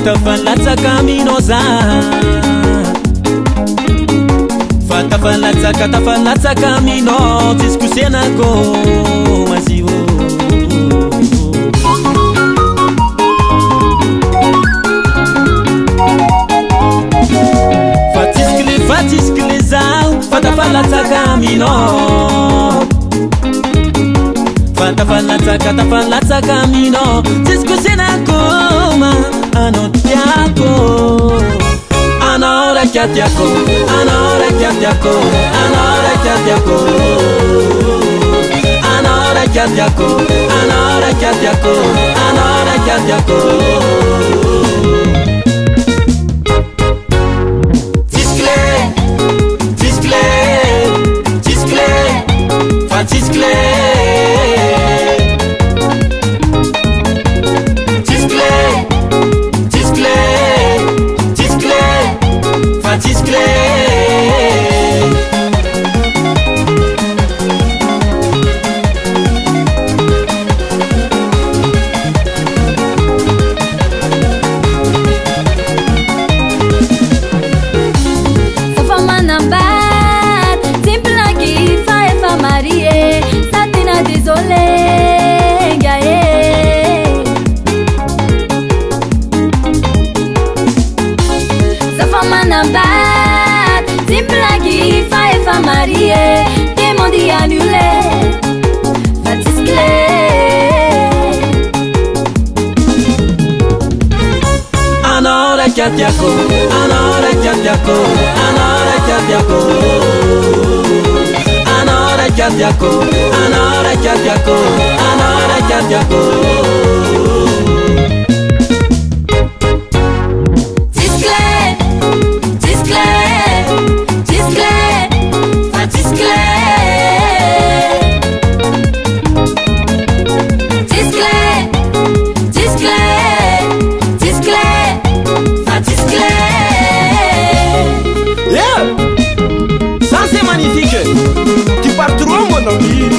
fatafalatsaka minoza fatafalatsaka tafalatsaka mino tisikusenako mazio fatiskile zao fatafalatsaka mino fatafalatsaka tafalatsaka mino tisikusenako ma anotiako anora kyatiako anora kyatiako anora kyatiako anora kyatiako anora kyatiako anora kyatiako tiskle tiskle tiskle fatiskle Marie, demande annulé, Fatisclé. Anora kyatiako, anora kyatiako, anora kyatiako, anora kyatiako, anora kyatiako, anora kyatiako. Tu pars trop mon ami.